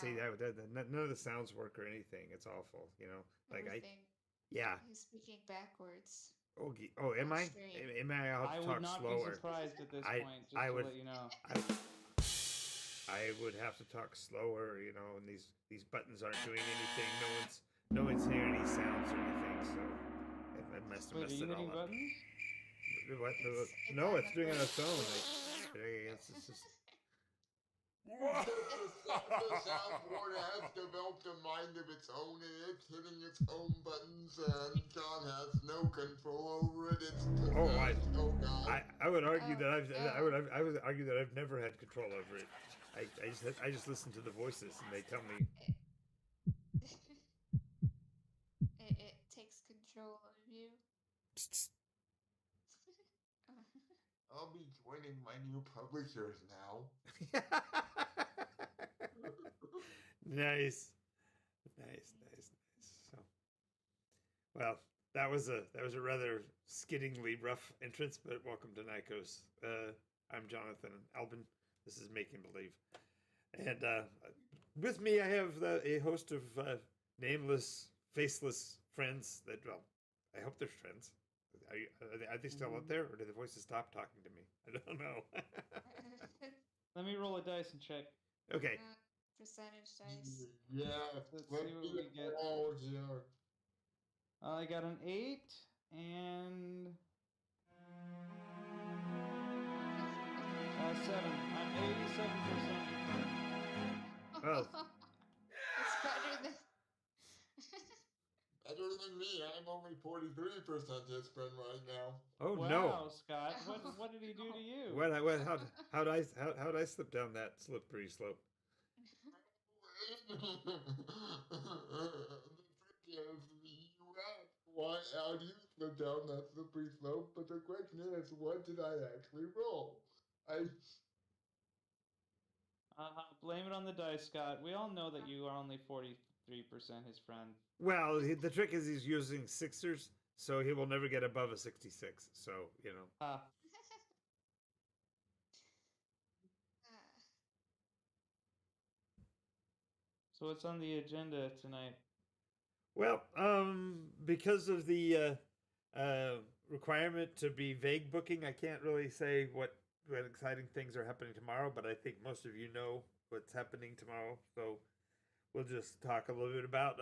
see Wow. none of the sounds work or anything. It's awful, you know. Like Everything. yeah. He's speaking backwards. Oh, oh, am That's I? strange. Am I out I to would talk not be slower? surprised at this I point, I just to would let you know. I would have to talk slower, you know, and these buttons aren't doing anything. No one's hearing any sounds or anything, so it must have Wait, are messed you it all hitting up. buttons? What? It's No, on it's the doing it on its own. phone. I guess it's just. The soundboard has developed a mind of its own and it's hitting its own buttons and John has no control over it. It's Oh, possessed. Oh god. I would argue Oh that no. I would argue that I've never had control over it. I just listen to the voices and they tell me. It, it takes control of you. I'll be joining my new publishers now. Nice, nice. So, well, that was a rather skiddingly rough entrance, but welcome to Nikos. I'm Jonathan Albin. This is Making Believe, and with me I have a host of nameless, faceless friends. That well, I hope they're friends. Are they still out there, or did the voices stop talking to me? I don't know. Let me roll a dice and check. Okay. Percentage dice. Yeah, Let's let's see what be we get. all here. I got an 8 and 7. I'm 87%. Well, It's better than. Better than me. I'm only 43% his friend right now. oh Wow, no! Scott, what did he do to you? What? How did I slip down that slippery slope? The trick is you ask why how do you slip down that slippery slope, but the question is what did I actually roll? I Blame it on the dice, Scott. We all know that you are only 43% his friend. Well, the trick is he's using sixers, so he will never get above a 66. So you know. Ah, so what's on the agenda tonight? Well, because of the requirement to be vague booking, I can't really say what exciting things are happening tomorrow. But I think most of you know what's happening tomorrow, so we'll just talk a little bit about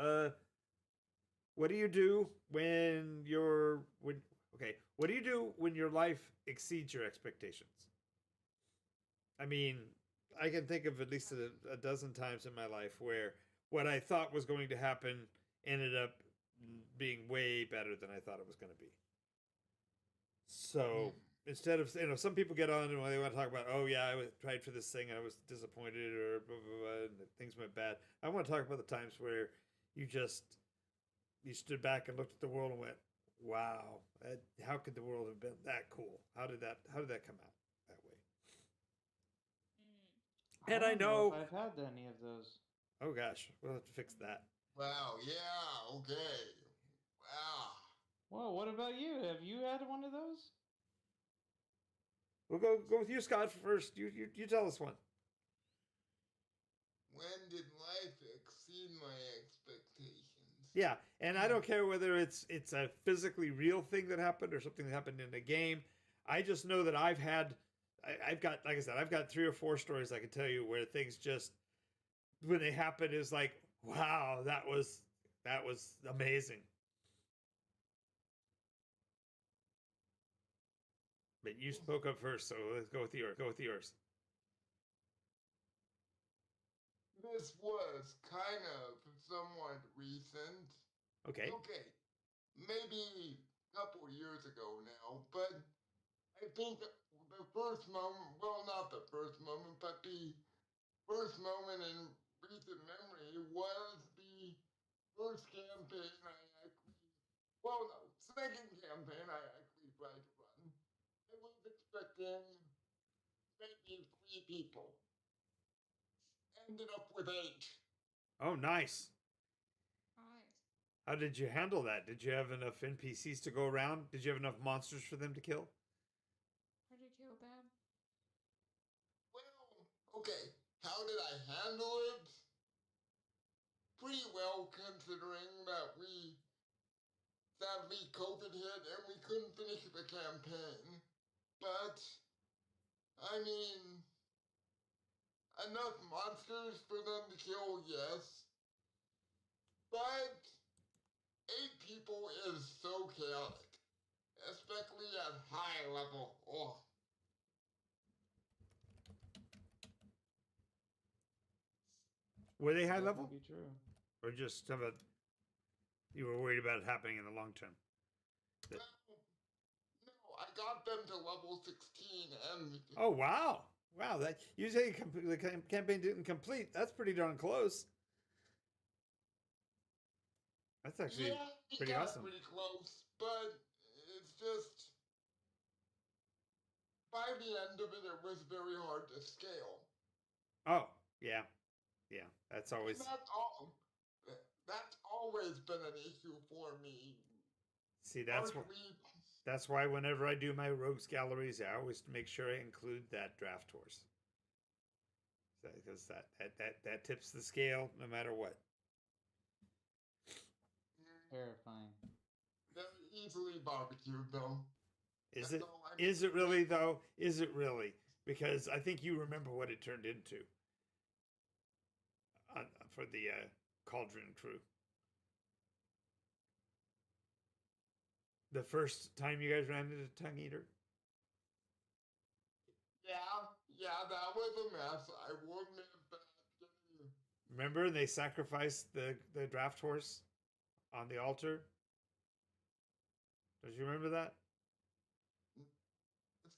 what do you do when what do you do when your life exceeds your expectations? I mean, I can think of at least a dozen times in my life where what I thought was going to happen ended up being way better than I thought it was going to be. So instead of some people get on and when they want to talk about, oh yeah, tried for this thing and I was disappointed or blah blah blah, and things went bad. I want to talk about the times where you just you stood back and looked at the world and went, wow, how could the world have been that cool? How did that come out that way? And I don't know know, if I've had any of those. oh gosh, we'll have to fix that. wow, yeah, okay. Wow. Well, what about you? Have you had one of those? We'll go with you, Scott, first. You tell us one. When did life exceed my expectations? Yeah, and I don't care whether it's a physically real thing that happened or something that happened in a game. I just know that I've got like I said, I've got 3 or 4 stories I can tell you where things just when they happen is like, wow, that was amazing. But you spoke up first, so let's go with yours. Go with yours. This was kind of somewhat recent. Okay. Okay, maybe a couple years ago now, but I think the first moment, well, not the first moment, but the first moment in recent memory was the first campaign I actually, well, no, second campaign I actually tried to run. I was expecting maybe 3 people. Ended up with 8. Oh, nice. Nice. How did you handle that? Did you have enough NPCs to go around? Did you have enough monsters for them to kill? How did you kill them? Well, okay, how did I handle it? considering that sadly COVID hit and we couldn't finish the campaign. But, I mean, enough monsters for them to kill, yes. But 8 people is so chaotic, especially at high level. Oh. Were they high That level, would be true. or just some of you were worried about it happening in the long term? Well, no, I got them to level 16 and Oh wow, wow! That you say the campaign didn't complete. That's pretty darn close. That's actually yeah, it pretty got awesome. pretty close, but it's just by the end of it, it was very hard to scale. Oh yeah, yeah. That's always And that's all. That's always been an issue for me. see. Largely, That's why whenever I do my rogues galleries, I always make sure I include that draft horse, because that tips the scale no matter what. Terrifying. very easily barbecued, though. Is That's it? all I Is can it really say. though? Is it really? Because I think you remember what it turned into for the Cauldron crew. The first time you guys ran into Tongue Eater. Yeah, that was a mess. I will admit that. Remember they sacrificed the draft horse on the altar? Don't you remember that?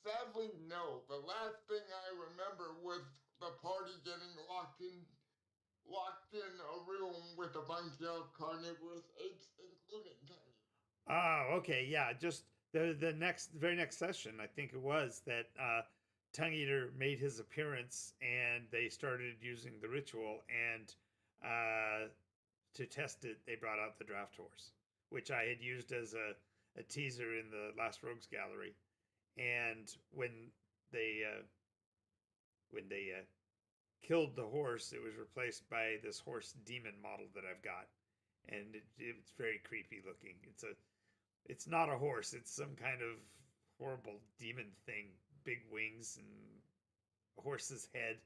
Sadly, no. The last thing I remember was the party getting locked in a room with a bunch of carnivorous apes, including Tiny. Oh, okay, yeah. Just the very next session, I think it was that Tongue Eater made his appearance, and they started using the ritual, and to test it, they brought out the draft horse, which I had used as a teaser in the last Rogues Gallery, and when they killed the horse, it was replaced by this horse demon model that I've got, and it's very creepy looking. It's not a horse. It's some kind of horrible demon thing, big wings and a horse's head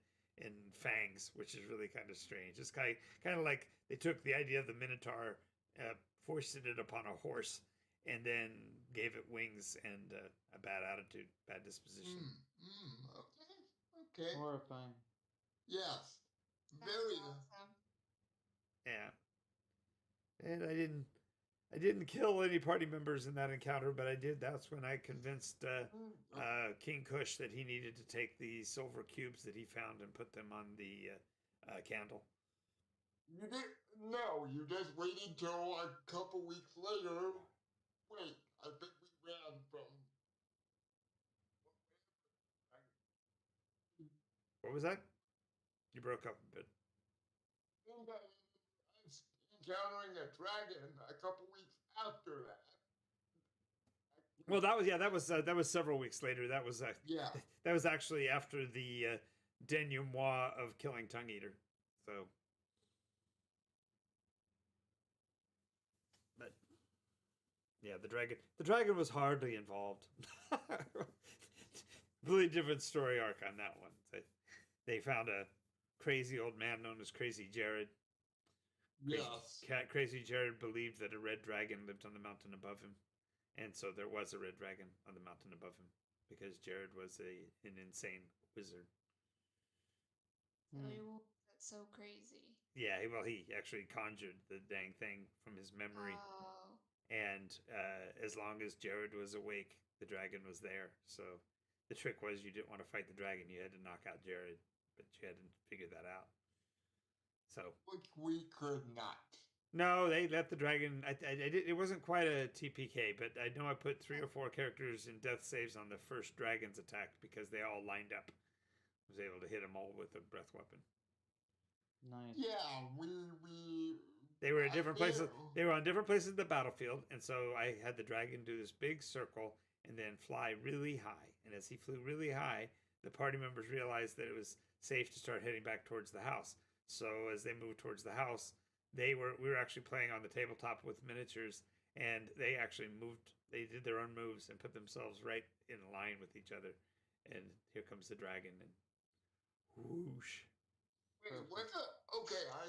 and fangs, which is really kind of strange. It's kind of like they took the idea of the Minotaur, foisted it upon a horse, and then gave it wings and a bad attitude, bad disposition. Okay. Horrifying. Yes. That's Very. awesome. Yeah, and I didn't kill any party members in that encounter, but I did. That's when I convinced King Kush that he needed to take the silver cubes that he found and put them on the candle. You did no. You just waited till a couple weeks later. Wait, I think we ran from. What was that? You broke up a bit. I think I was encountering a dragon a couple weeks after that. Well, that was several weeks later. That was Yeah. that was actually after the denouement of killing Tongue Eater. So, but yeah, the dragon was hardly involved. Really different story arc on that one. They found a crazy old man known as Crazy Jared. Yes. Crazy Jared believed that a red dragon lived on the mountain above him, and so there was a red dragon on the mountain above him because Jared was an insane wizard. So that's so crazy. Yeah, well, he actually conjured the dang thing from his memory, Oh. and as long as Jared was awake, the dragon was there. So the trick was you didn't want to fight the dragon; you had to knock out Jared, but you hadn't figured that out. So Which we could not. no, they let the dragon. I did. It wasn't quite a TPK, but I know I put 3 or 4 characters in death saves on the first dragon's attack because they all lined up. I was able to hit them all with a breath weapon. Nice. Yeah, They were at different places. They were on different places of the battlefield, and so I had the dragon do this big circle and then fly really high. And as he flew really high, the party members realized that it was safe to start heading back towards the house. So as they moved towards the house, we were actually playing on the tabletop with miniatures, and they actually moved. They did their own moves and put themselves right in line with each other. And here comes the dragon, and whoosh. Wait, what's a, okay, I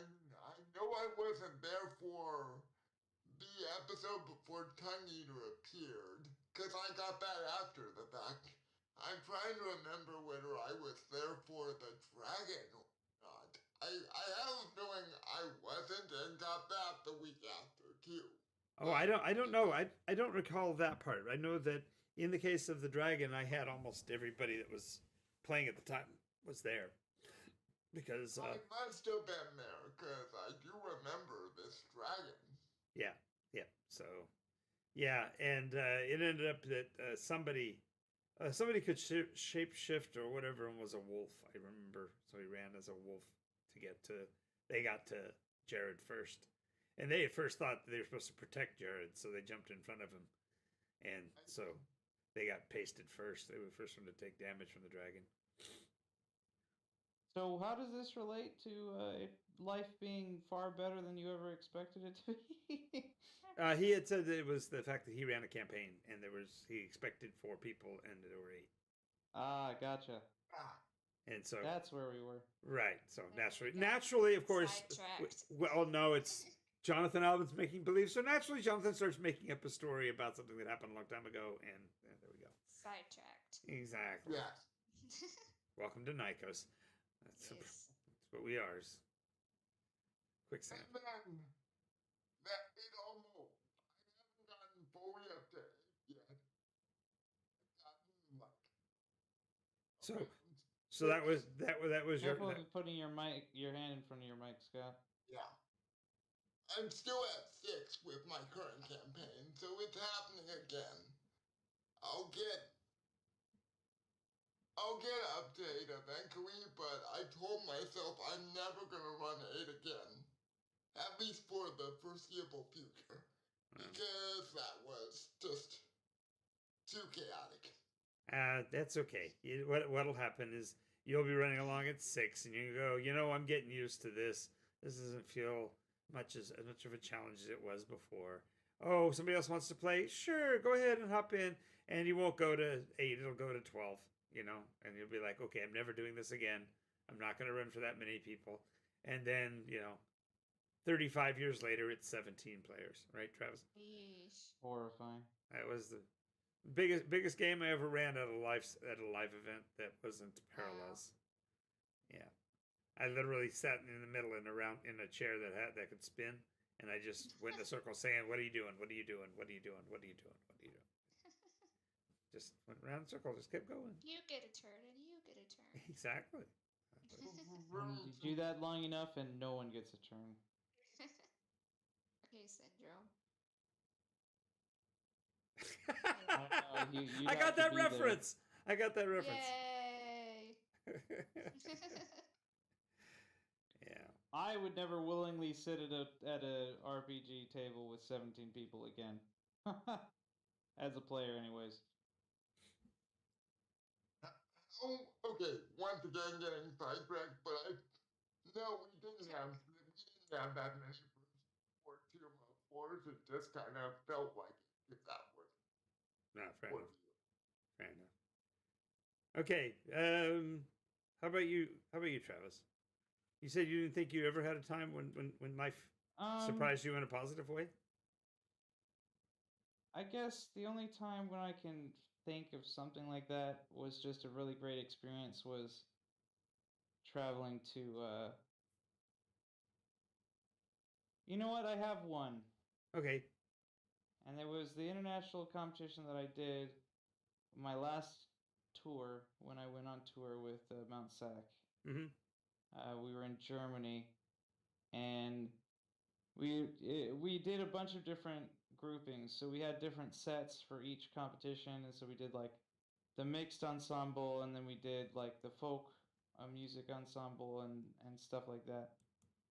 know I wasn't there for the episode before Tongue Eater appeared, because I got that after the fact. I'm trying to remember whether I was there for the dragon or not. I have a feeling I wasn't and got that the week after, too. Oh, I don't know. I don't recall that part. I know that in the case of the dragon, I had almost everybody that was playing at the time was there because I must have been there, because I do remember this dragon. yeah, yeah. So yeah, and it ended up that somebody could shape shift or whatever and was a wolf. I remember, so he ran as a wolf to get to. They got to Jared first, and they at first thought they were supposed to protect Jared, so they jumped in front of him, and so they got pasted first. They were the first one to take damage from the dragon. So how does this relate to life being far better than you ever expected it to be? He had said that it was the fact that he ran a campaign and he expected 4 people and there were 8. Ah, gotcha. Ah, And so That's where we were. right. So There we go. naturally, of course. Sidetracked. Well, no, it's Jonathan Albin's making believe. So naturally, Jonathan starts making up a story about something that happened a long time ago, and there we go. Sidetracked. Exactly. yes. Welcome to Nikos. That's Yes. what we are. Is quicksand. And then, that it almost, I haven't gotten fully up to 8 yet. I've gotten, like, So okay, so that was your. Careful of putting your hand in front of your mic, Scott. yeah. I'm still at 6 with my current campaign, so it's happening again. I'll get up to 8 eventually, but I told myself I'm never gonna run 8 again. At least for the foreseeable future. Because that was just too chaotic. That's okay. What'll happen is you'll be running along at 6, and you go, I'm getting used to this. This doesn't feel as much of a challenge as it was before. Oh, somebody else wants to play? Sure, go ahead and hop in. And you won't go to 8; it'll go to 12. And you'll be like, okay, I'm never doing this again. I'm not going to run for that many people. And then 35 years later, it's 17 players, right, Travis? Yeesh. Horrifying. That was the biggest game I ever ran at a live event that wasn't Parallels. Yeah, I literally sat in the middle and around in a chair that could spin, and I just went in a circle saying, "What are you doing? What are you doing? What are you doing? What are you doing? What are you doing?" Just went around in a circle, just kept going. You get a turn and you get a turn. Exactly. And you do that long enough, and no one gets a turn. Okay, Syndrome. You'd I have got to that be there. reference. I got that reference. Yay! Yeah. I would never willingly sit at a RPG table with 17 people again. As a player, anyways. Oh, okay, once again getting sidetracked, but no, we didn't have that many for 2 month wars. It just kind of felt like it, if that was No, fair for enough. you. Fair enough. Okay. How about you? How about you, Travis? You said you didn't think you ever had a time when life surprised you in a positive way. I guess the only time when I can think of something like that was just a really great experience was traveling to you know what? I have one. Okay. And it was the international competition that I did my last tour when I went on tour with Mount Sac. Mm-hmm. We were in Germany, and we did a bunch of different groupings. So we had different sets for each competition, and so we did like the mixed ensemble, and then we did like the folk music ensemble and stuff like that.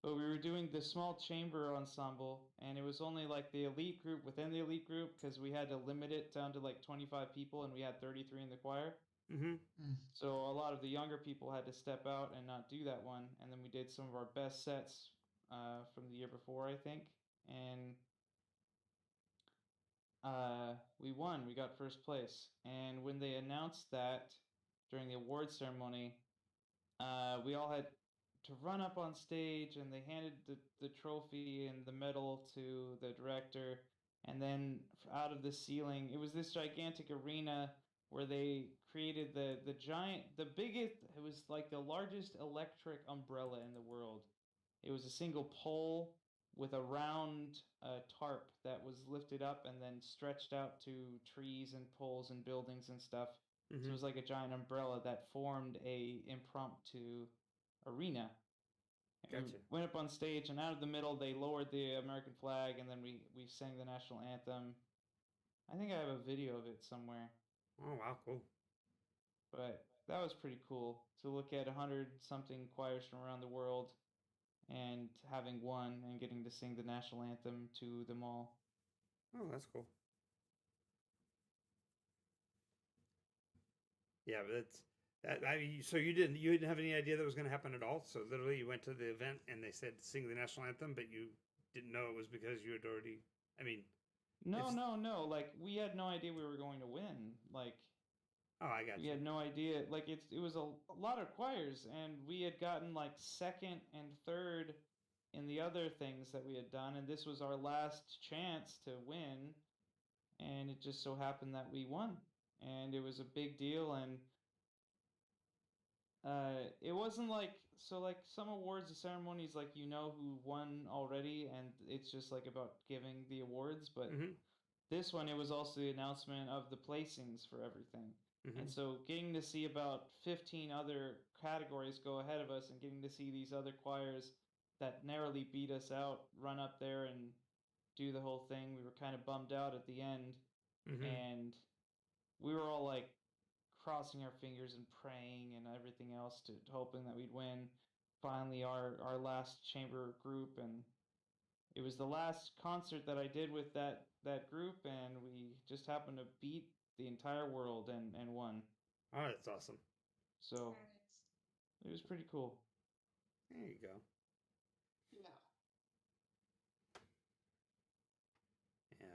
But we were doing the small chamber ensemble, and it was only like the elite group within the elite group because we had to limit it down to like 25 people, and we had 33 in the choir. Mm-hmm. So a lot of the younger people had to step out and not do that one, and then we did some of our best sets from the year before, I think, and we won. We got first place. And when they announced that during the award ceremony, we all had to run up on stage, and they handed the trophy and the medal to the director. And then out of the ceiling, it was this gigantic arena where they created the biggest, it was like the largest electric umbrella in the world. It was a single pole with a round tarp that was lifted up and then stretched out to trees and poles and buildings and stuff. So it Mm-hmm. was like a giant umbrella that formed a impromptu arena. And Gotcha. we went up on stage, and out of the middle they lowered the American flag, and then we sang the national anthem. I think I have a video of it somewhere, Oh wow, cool. but that was pretty cool to look at 100 something choirs from around the world and having won and getting to sing the national anthem to them all. Oh, that's cool. Yeah, but that's that. I mean, so you didn't have any idea that was going to happen at all. So literally, you went to the event and they said sing the national anthem, but you didn't know it was because you had already. I mean, No, If- no. Like we had no idea we were going to win. Like oh, I got we you. had no idea. Like it was a lot of choirs, and we had gotten like second and third in the other things that we had done, and this was our last chance to win, and it just so happened that we won, and it was a big deal. And it wasn't like so like some awards ceremonies, like you know who won already, and it's just like about giving the awards. But Mm-hmm. this one, it was also the announcement of the placings for everything. Mm-hmm. And so getting to see about 15 other categories go ahead of us, and getting to see these other choirs that narrowly beat us out run up there and do the whole thing, we were kind of bummed out at the end. Mm-hmm. And we were all like crossing our fingers and praying and everything else to hoping that we'd win. Finally, our last chamber group, and it was the last concert that I did with that group, and we just happened to beat the entire world and won. Oh, that's awesome. So Nice. it was pretty cool. There you go. Yeah. Yeah.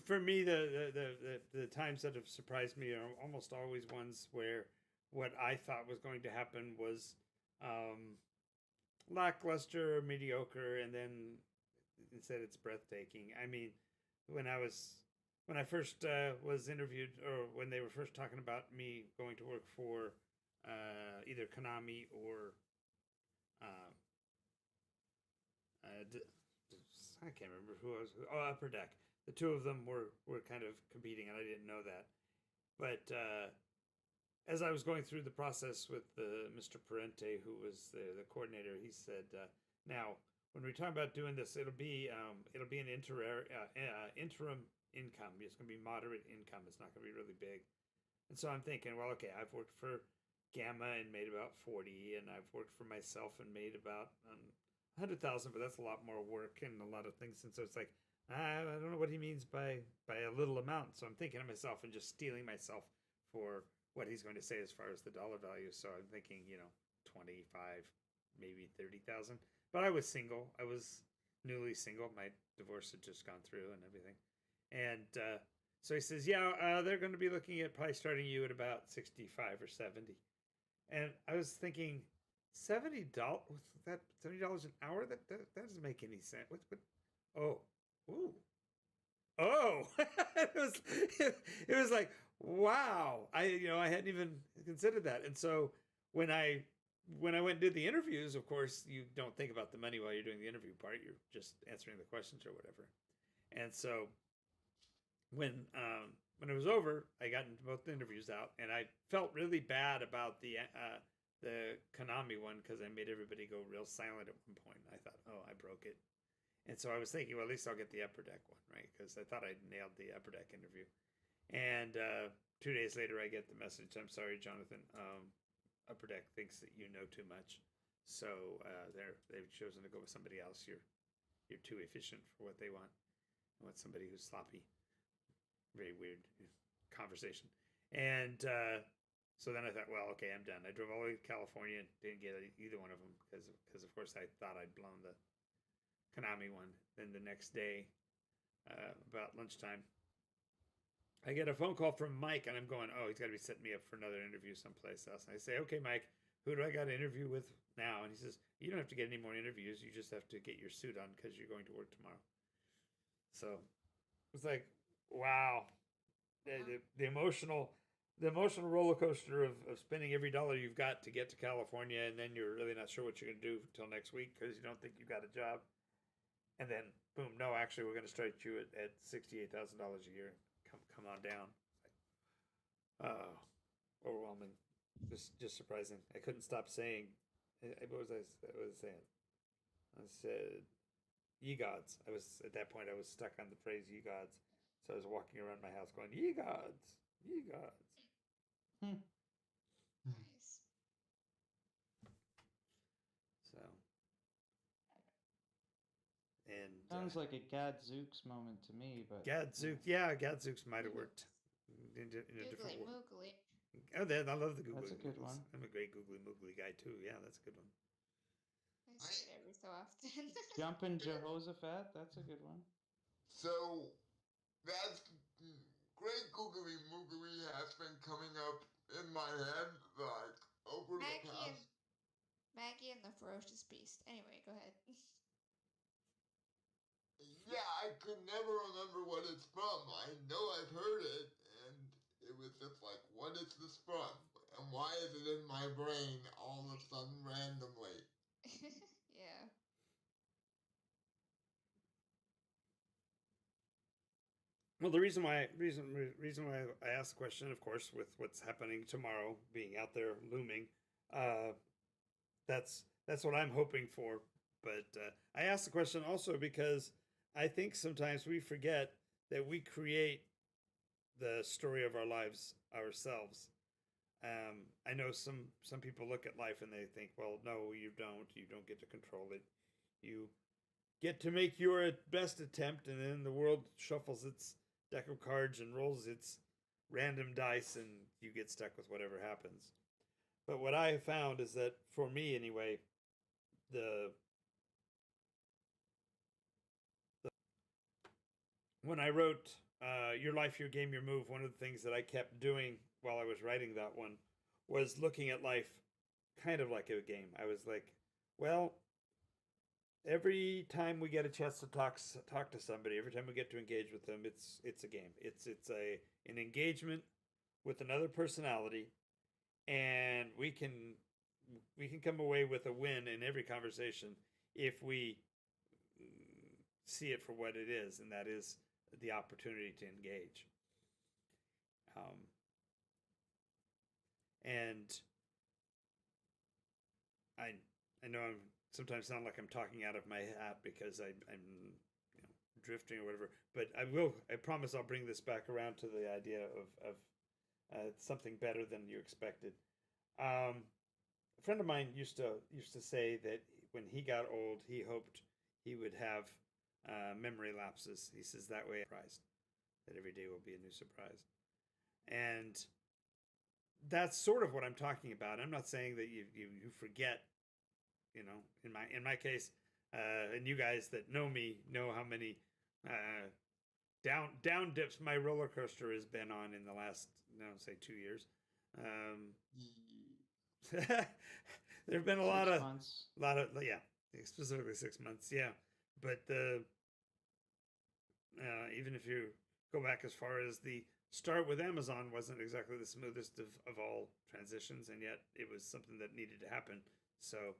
For me, the times that have surprised me are almost always ones where what I thought was going to happen was lackluster or mediocre, and then instead it's breathtaking. I mean, when I first was interviewed, or when they were first talking about me going to work for either Konami or uh, I can't remember who I was. Oh, Upper Deck. The two of them were kind of competing, and I didn't know that. But as I was going through the process with Mr. Parente, who was the coordinator, he said, "Now, when we're talking about doing this, it'll be an interim income. It's going to be moderate income. It's not going to be really big." And so I'm thinking, well, okay, I've worked for Gamma and made about 40, and I've worked for myself and made about 100,000, but that's a lot more work and a lot of things. And so it's like, I don't know what he means by a little amount. So I'm thinking of myself and just stealing myself for what he's going to say as far as the dollar value. So I'm thinking, 25, maybe 30,000. But I was single. I was newly single. My divorce had just gone through and everything. And so he says, yeah, they're going to be looking at probably starting you at about 65 or 70. And I was thinking, $70 an hour? That doesn't make any sense. What? Oh, ooh, oh! it was like, wow. I hadn't even considered that. And so when I went and did the interviews, of course, you don't think about the money while you're doing the interview part. You're just answering the questions or whatever. And so when it was over, I got into both the interviews out, and I felt really bad about the Konami one because I made everybody go real silent at one point. I thought, oh, I broke it. And so I was thinking, well, at least I'll get the Upper Deck one, right? Because I thought I'd nailed the Upper Deck interview. And 2 days later, I get the message, I'm sorry, Jonathan, Upper Deck thinks that you know too much. So they've chosen to go with somebody else. You're too efficient for what they want. I want somebody who's sloppy. Very weird conversation. And so then I thought, well, okay, I'm done. I drove all the way to California and didn't get either one of them because of course, I thought I'd blown Konami one. Then the next day, about lunchtime, I get a phone call from Mike, and I'm going, oh, he's got to be setting me up for another interview someplace else. And I say, okay, Mike, who do I got to interview with now? And he says, you don't have to get any more interviews. You just have to get your suit on because you're going to work tomorrow. So it's like, wow, the emotional roller coaster of spending every dollar you've got to get to California, and then you're really not sure what you're going to do until next week because you don't think you got a job. And then, boom, no, actually, we're going to start you at $68,000 a year. Come on down. Overwhelming, just surprising. I couldn't stop saying. What was I saying? I said, "Ye gods." I was at that point. I was stuck on the phrase "ye gods," so I was walking around my house going, "Ye gods, ye gods." Nice. So, and Sounds like a Gadzooks moment to me, but Gadzooks. Yeah, Gadzooks might have worked in a different Googly way. moogly. Oh, then I love the googly. That's a good mooglies. one. I'm a great googly moogly guy too. Yeah, that's a good one. I say it every so often. Jumpin' Jehoshaphat, that's a good one. So that's great googly moogly has been coming up in my head like over the past. Maggie and the Ferocious Beast. Anyway, go ahead. Yeah, I could never remember what it's from. I know I've heard it, and it was just like, what is this from? And why is it in my brain all of a sudden randomly? Yeah. Well, the reason why I asked the question, of course, with what's happening tomorrow being out there looming, uh, that's what I'm hoping for. But I asked the question also because I think sometimes we forget that we create the story of our lives ourselves. I know some people look at life and they think, well, no, you don't. You don't get to control it. You get to make your best attempt, and then the world shuffles its deck of cards and rolls its random dice, and you get stuck with whatever happens. But what I have found is that, for me anyway, when I wrote Your Life, Your Game, Your Move, one of the things that I kept doing while I was writing that one was looking at life kind of like a game. I was like, well, every time we get a chance to talk to somebody, every time we get to engage with them, it's a game. It's an engagement with another personality, and we can come away with a win in every conversation if we see it for what it is, and that is the opportunity to engage. And I know I'm sometimes sound like I'm talking out of my hat because I'm drifting or whatever, but I promise I'll bring this back around to the idea of something better than you expected. A friend of mine used to say that when he got old, he hoped he would have memory lapses. He says that way, surprised that every day will be a new surprise, and that's sort of what I'm talking about. I'm not saying that you forget. You know, in my case, and you guys that know me know how many down dips my roller coaster has been on in the last, say 2 years. There have been a lot of yeah, specifically 6 months, yeah. But even if you go back as far as the start with Amazon wasn't exactly the smoothest of all transitions, and yet it was something that needed to happen. So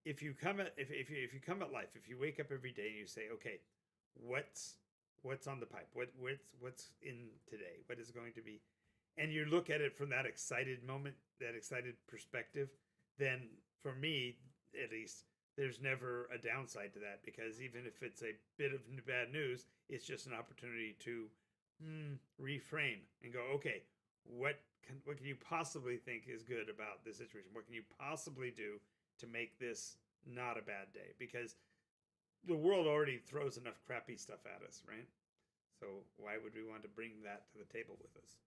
if you come at life, if you wake up every day and you say, okay, what's on the pipe, what's in today, what is going to be, and you look at it from that excited moment, that excited perspective, then for me at least, there's never a downside to that, because even if it's a bit of bad news, it's just an opportunity to reframe and go, okay, what can you possibly think is good about this situation? What can you possibly do to make this not a bad day? Because the world already throws enough crappy stuff at us, right? So why would we want to bring that to the table with us?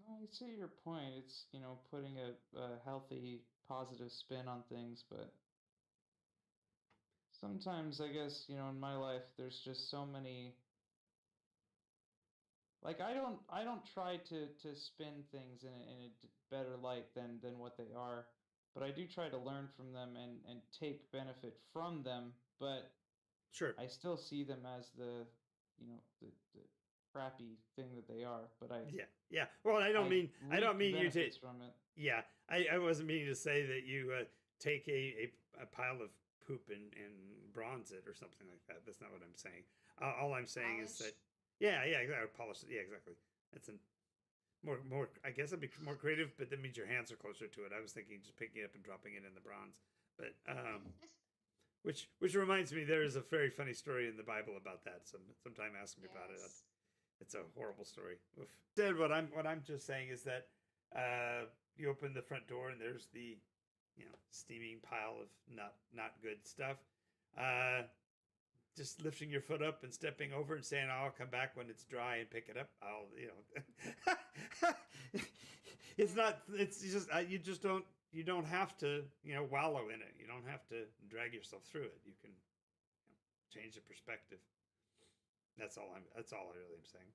No, I see your point. It's, putting a healthy, positive spin on things, but sometimes I guess, in my life there's just so many, like I don't try to spin things in a better light than what they are, but I do try to learn from them and take benefit from them, but Sure. I still see them as the crappy thing that they are, but Yeah. Yeah. Well, I don't I reap mean you to. benefits from it. Yeah, I wasn't meaning to say that you take a pile of poop and bronze it or something like that. That's not what I'm saying. All I'm saying is that, Polish. yeah, exactly. Polish it. Yeah, exactly. That's a more. I guess it'd be more creative, but that means your hands are closer to it. I was thinking just picking it up and dropping it in the bronze, but which reminds me, there is a very funny story in the Bible about that. Sometime ask me about it. Yes. It's a horrible story. Oof. Instead, what I'm just saying is that you open the front door and there's the steaming pile of not good stuff. Just lifting your foot up and stepping over and saying, "I'll come back when it's dry and pick it up." It's not. It's just you don't have to wallow in it. You don't have to drag yourself through it. You can change the perspective. That's all I really am saying.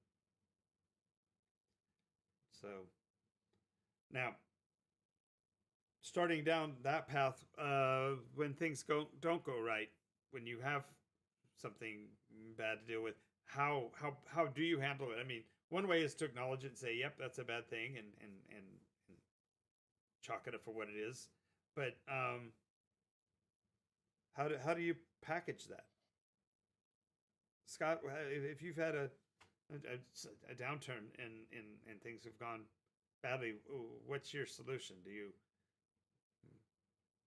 So now, starting down that path, when things don't go right, when you have something bad to deal with, how do you handle it? I mean, one way is to acknowledge it and say, "Yep, that's a bad thing," and chalk it up for what it is. But how do you package that, Scott? If you've had a downturn and things have gone badly, what's your solution? Do you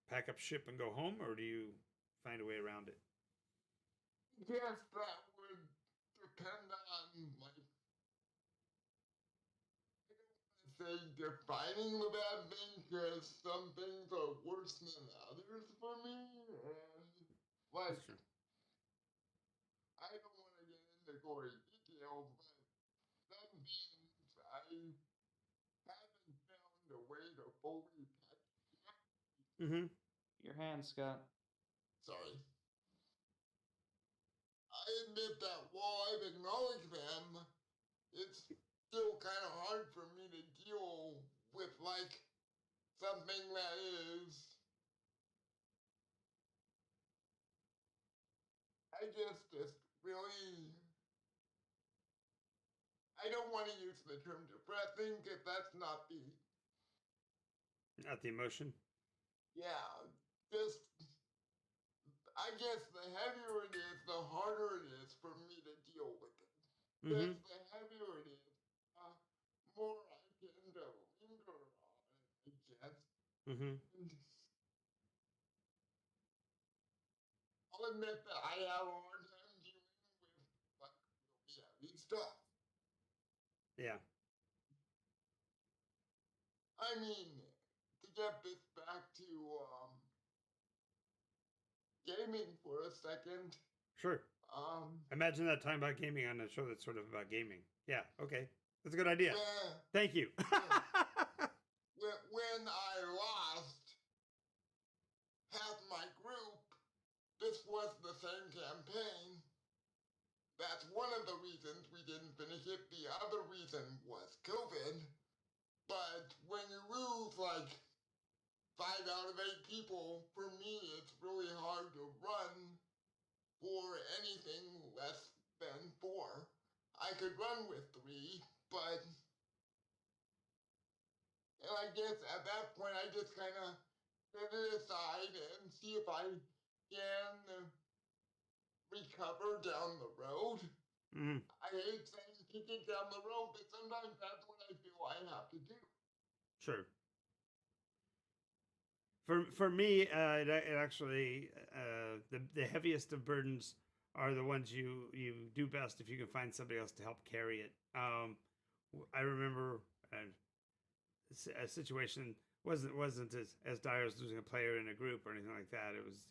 pack up ship and go home, or do you find a way around it? Yes, that would depend on, like, I don't want to say defining the bad thing, because some things are worse than others for me, and, like, That's true. I don't want to get into gory detail, but some things I haven't found a way to fully package up. Mm-hmm. Your hand, Scott. Sorry. I admit that while I've acknowledged them, it's still kind of hard for me to deal with, like, something that is, I guess, just really, I don't want to use the term depressing because that's not the, Not the emotion. yeah, just, I guess the heavier it is, the harder it is for me to deal with it. Mm-hmm. Because the heavier it is, more I tend to linger on it, I guess. Mm-hmm. And I'll admit that I have a hard time dealing with, like, really heavy stuff. Yeah. I mean, to get this back to gaming for a second, Sure. Imagine that time about gaming on a show that's sort of about gaming. Yeah. Okay. That's a good idea. Thank you. when I lost half my group, this was the same campaign. That's one of the reasons we didn't finish it. The other reason was COVID. But when you lose like 5 out of 8 people, for me it's really hard to run for anything less than 4. I could run with 3, but, and I guess at that point I just kind of set it aside and see if I can recover down the road. Mm. I hate saying kicking down the road, but sometimes that's what I feel I have to do. Sure. For me, it actually the heaviest of burdens are the ones you do best if you can find somebody else to help carry it. I remember a situation wasn't as dire as losing a player in a group or anything like that. It was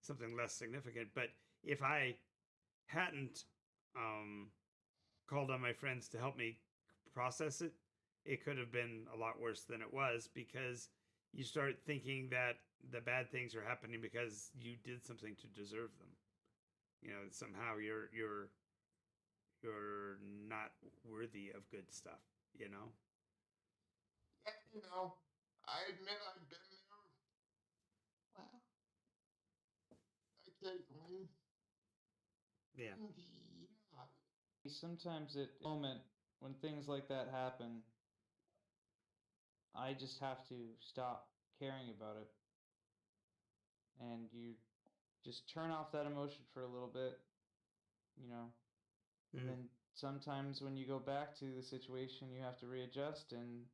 something less significant. But if I hadn't called on my friends to help me process it, it could have been a lot worse than it was, because you start thinking that the bad things are happening because you did something to deserve them. You know, somehow you're not worthy of good stuff, you know? Yeah, you know, I admit I've been there Wow. occasionally. Yeah. Indeed. Sometimes at the moment when things like that happen, I just have to stop caring about it. And you just turn off that emotion for a little bit, you know. And then sometimes when you go back to the situation, you have to readjust and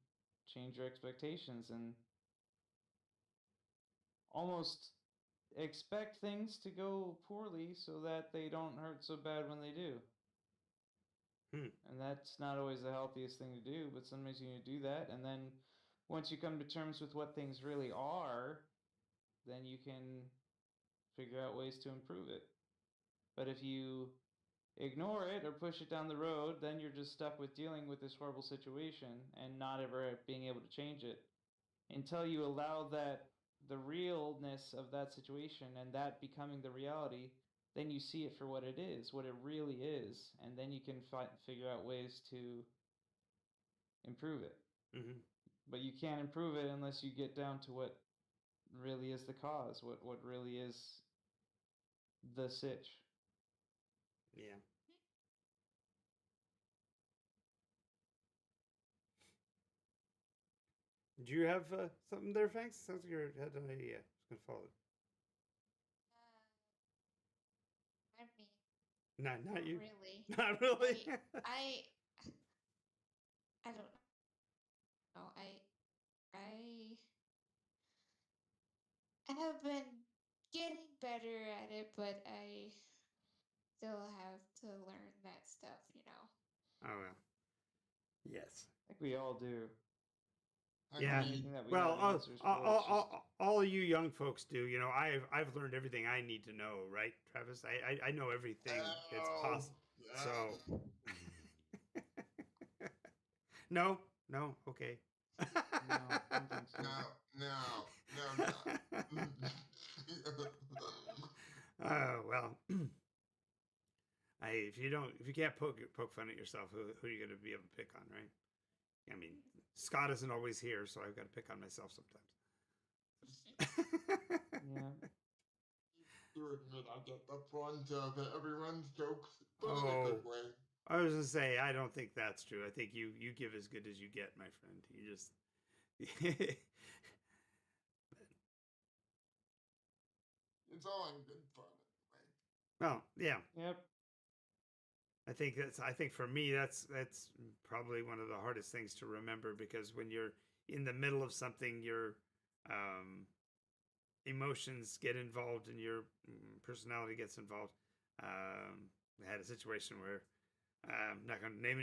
change your expectations and almost expect things to go poorly so that they don't hurt so bad when they do. And that's not always the healthiest thing to do, but sometimes you need to do that. And then once you come to terms with what things really are, then you can figure out ways to improve it. But if you ignore it or push it down the road, then you're just stuck with dealing with this horrible situation and not ever being able to change it until you allow that the realness of that situation and that becoming the reality. Then you see it for what it is, what it really is, and then you can figure out ways to improve it. But you can't improve it unless you get down to what really is the cause, what really is the sitch. Yeah. Do you have something there, Fangs? Sounds like you had an idea. Just gonna follow it. I mean, Not not you. really. Not really. I don't know. I have been getting better at it, but I still have to learn that stuff, you know. Oh well. Yes. I think we all do. Yeah. Anything that we Well, have answers for, it's just all you young folks do. You know, I've learned everything I need to know, right, Travis? I know everything that's possible. So. No. No. Okay. no, I don't think so. No. Oh well. If you can't poke fun at yourself, who are you going to be able to pick on, right? I mean, Scott isn't always here, so I've got to pick on myself sometimes. Yeah. You admit I get the brunt of everyone's jokes, but in a Oh, good way. I was gonna say, I don't think that's true. I think you give as good as you get, my friend. You just. It's all in good fun anyway. Well, yeah. Yep. I think for me that's probably one of the hardest things to remember, because when you're in the middle of something, your emotions get involved and your personality gets involved. I had a situation where I'm not going to name